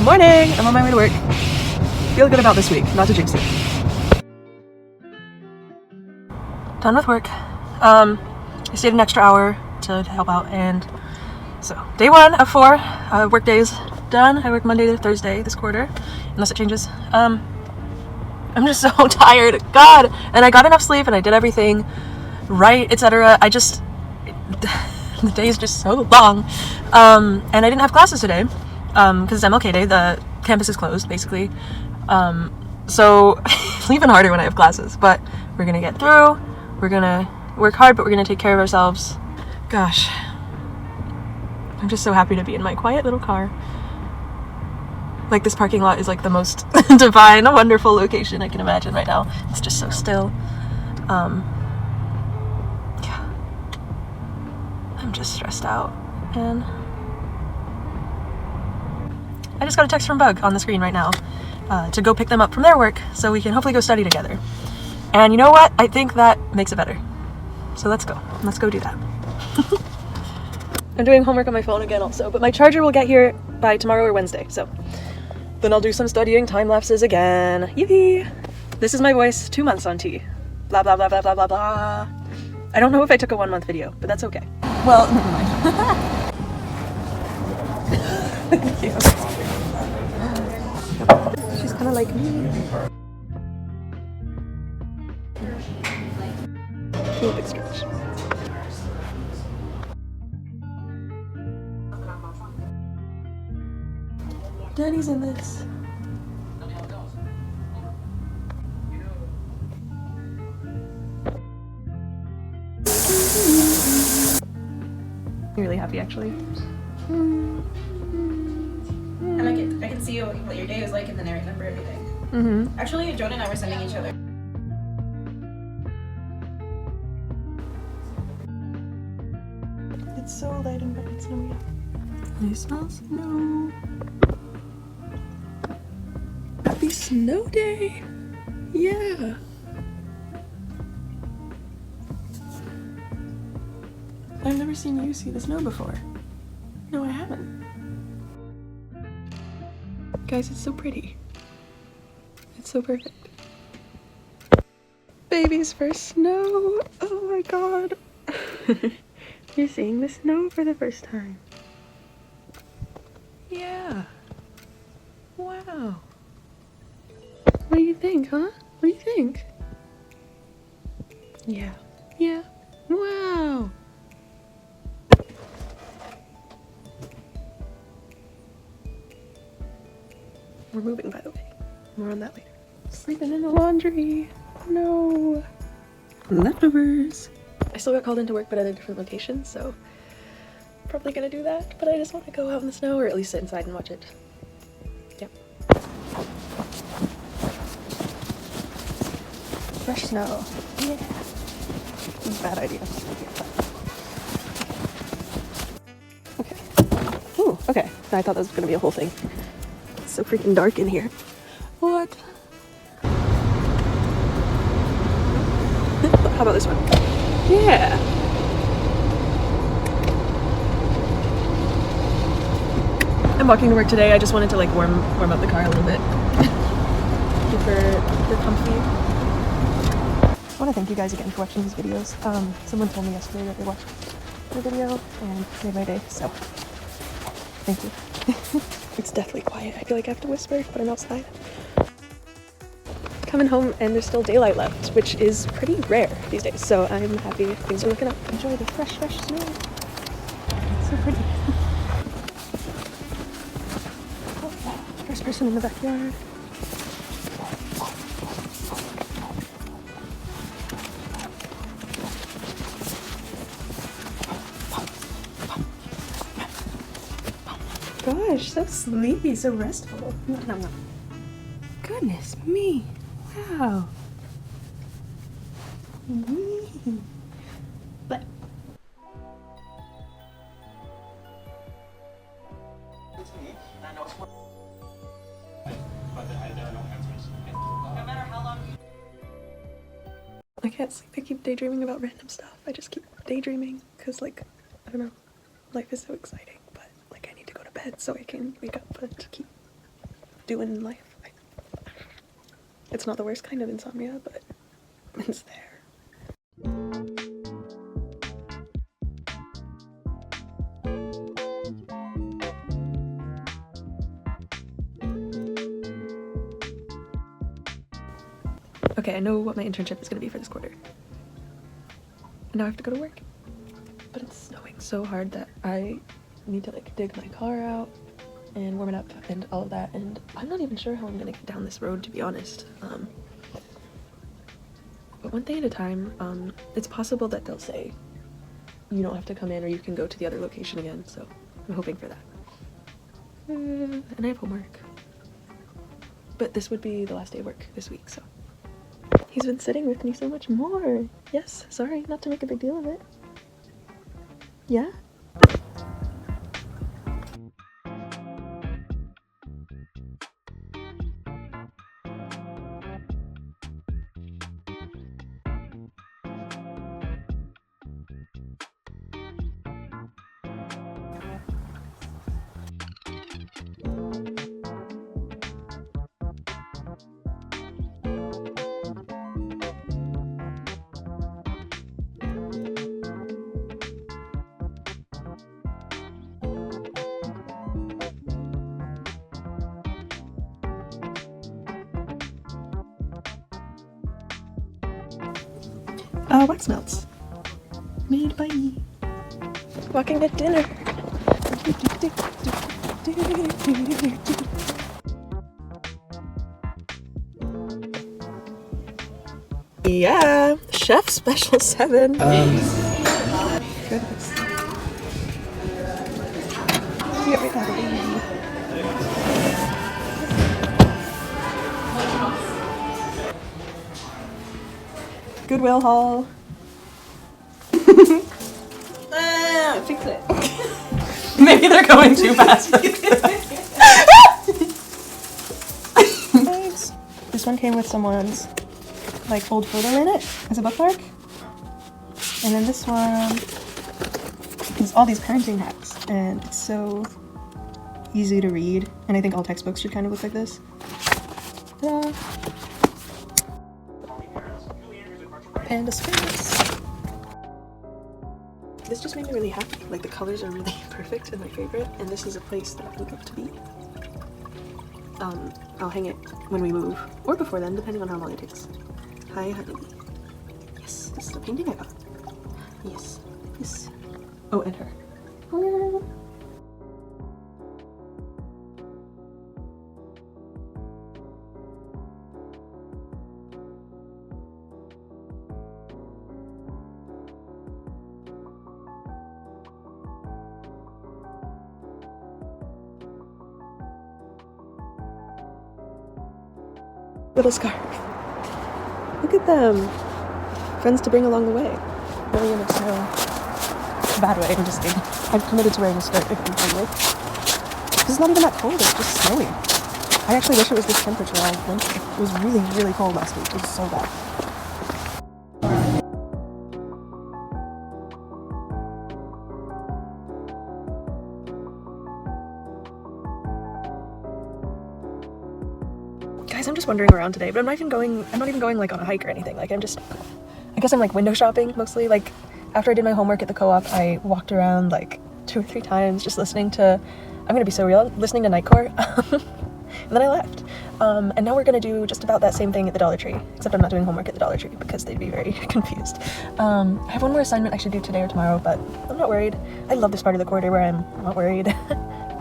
morning! I'm on my way to work. Feel good about this week, not to jinx it. Done with work. I stayed an extra hour to help out, and so day 1 of 4 work days done. I work Monday to Thursday this quarter, unless it changes. I'm just so tired, God! And I got enough sleep, and I did everything right, etc. The day is just so long, and I didn't have classes today because it's MLK Day. The campus is closed, basically. So it's even harder when I have classes, but we're gonna get through. We're gonna work hard, but we're gonna take care of ourselves. Gosh, I'm just so happy to be in my quiet little car. Like, this parking lot is like the most divine, wonderful location I can imagine right now. It's just so still. Yeah, I'm just stressed out, and I just got a text from Bug on the screen right now to go pick them up from their work so we can hopefully go study together. And you know what? I think that makes it better. So let's go. Let's go do that. I'm doing homework on my phone again also, but my charger will get here by tomorrow or Wednesday, so then I'll do some studying time lapses again. Yippee! This is my voice 2 months on T. Blah blah blah blah blah blah blah. I don't know if I took a 1 month video, but that's okay. Well, never mind. Thank you. She's kind of like me. Ooh, big stretch. Daddy's in this. I'm really happy, actually. I like it. I can see what your day was like, and then I remember everything. Mm-hmm. Actually, Jordan and I were sending each other. It's so light and bright, it's snowy out. I smell snow. Happy snow day! Yeah! I've never seen you see the snow before. No, I haven't. Guys, it's so pretty. It's so perfect. Baby's first snow! Oh my god! You're seeing the snow for the first time. Yeah. Wow. What do you think, huh? What do you think? Yeah. Yeah. Wow. We're moving, by the way. More on that later. Sleeping in the laundry. No. Leftovers. I still got called into work, but at a different location, so probably gonna do that. But I just want to go out in the snow, or at least sit inside and watch it. Yep. Fresh snow. Yeah. Bad idea. Okay. Ooh, okay. I thought that was gonna be a whole thing. It's so freaking dark in here. What? How about this one? Yeah. I'm walking to work today. I just wanted to like warm up the car a little bit. Keep her comfy. I want to thank you guys again for watching these videos. Someone told me yesterday that they watched the video and made my day, so thank you. It's deathly quiet. I feel like I have to whisper, but I'm outside. Coming home and there's still daylight left, which is pretty rare these days, so I'm happy things are looking up. Enjoy the fresh snow. It's so pretty. First person in the backyard. Gosh, so sleepy, so restful. No. Goodness me. Wow. But I can't sleep. I keep daydreaming about random stuff. I just keep daydreaming because, like, I don't know, life is so exciting, but like I need to go to bed so I can wake up and keep doing in life. It's not the worst kind of insomnia, but it's there. Okay, I know what my internship is going to be for this quarter. And now I have to go to work. But it's snowing so hard that I need to like dig my car out and warm it up and all of that, and I'm not even sure how I'm gonna get down this road, to be honest. But one thing at a time. It's possible that they'll say you don't have to come in, or you can go to the other location again, so I'm hoping for that. And I have homework. But this would be the last day of work this week, so. He's been sitting with me so much more. Yes, sorry, not to make a big deal of it. Yeah? Wax melts. Made by me. Walking at dinner. Yeah, Chef Special 7. Goodness. Get rid of it. Goodwill haul. Fix it. Maybe they're going too fast. Thanks. This one came with someone's like old photo in it as a bookmark, and then this one is all these parenting hacks, and it's so easy to read. And I think all textbooks should kind of look like this. Ta-da. And a space. This just made me really happy. Like, the colors are really perfect and my favorite, and this is a place that I would love to be. I'll hang it when we move, or before then, depending on how long it takes. Hi, Honeybee. Yes, this is a painting I got. Yes, yes. Oh, and her. Little scarf. Look at them. Friends to bring along the way. Really in the snow. Bad way, I'm just kidding. I've committed to wearing a skirt again, finally. It's not even that cold, it's just snowy. I actually wish it was this temperature all winter. It was really, really cold last week. It was so bad. Guys, I'm just wandering around today, but I'm not even going like on a hike or anything. Like, I guess I'm like window shopping mostly. Like, after I did my homework at the co-op, I walked around like 2 or 3 times just listening to, I'm gonna be so real, listening to Nightcore. And then I left. And now we're gonna do just about that same thing at the Dollar Tree, except I'm not doing homework at the Dollar Tree because they'd be very confused. I have one more assignment I should do today or tomorrow, but I'm not worried. I love this part of the quarter where I'm not worried.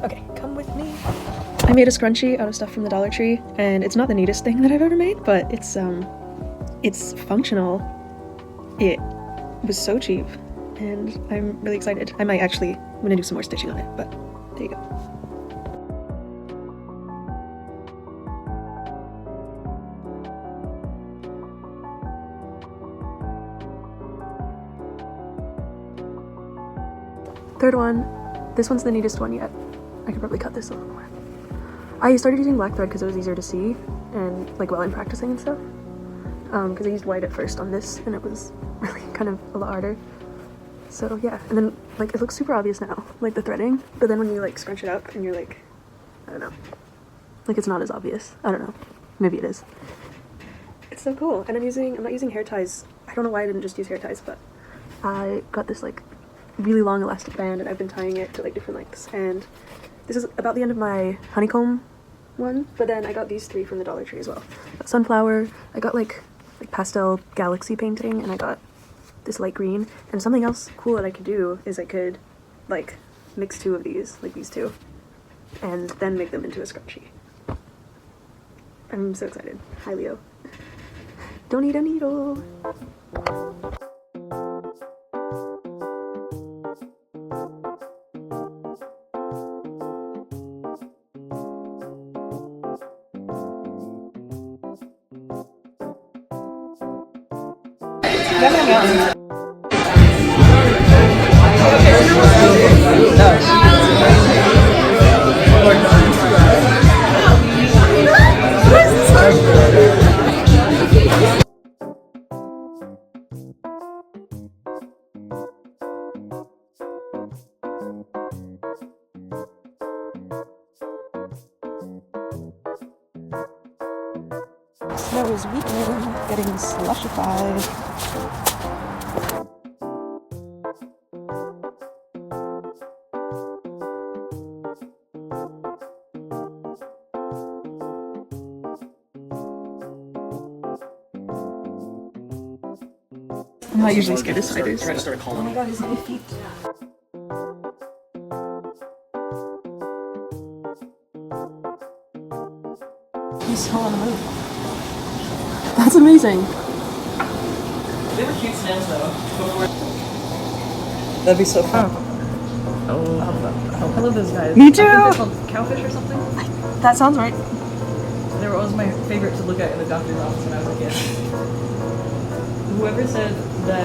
Okay, come with me. I made a scrunchie out of stuff from the Dollar Tree, and it's not the neatest thing that I've ever made, but it's functional. It was so cheap, and I'm really excited. I'm gonna do some more stitching on it, but there you go. Third one. This one's the neatest one yet. I could probably cut this a little more. I started using black thread because it was easier to see, and like while I'm practicing and stuff. Because I used white at first on this, and it was really kind of a lot harder. So yeah, and then like it looks super obvious now, like the threading, but then when you like scrunch it up and you're like, I don't know. Like it's not as obvious. I don't know. Maybe it is. It's so cool. And I'm not using hair ties. I don't know why I didn't just use hair ties, but I got this like really long elastic band and I've been tying it to like different lengths. And this is about the end of my honeycomb one, but then I got these 3 from the Dollar Tree as well. Got sunflower, I got like pastel galaxy painting, and I got this light green. And something else cool that I could do is I could like mix 2 of these, like these 2, and then make them into a scrunchie. I'm so excited. Hi Leo. Don't need a needle. Snow is weakening, getting slushified. I'm not usually scared of spiders. Oh my god, his little feet. He's still on the move. That's amazing. They were cute snails though. That'd be so fun. I love those guys. Me too! I think they're called cowfish or something. That sounds right. They were always my favorite to look at in the doctor's office when I was a kid. Whoever said that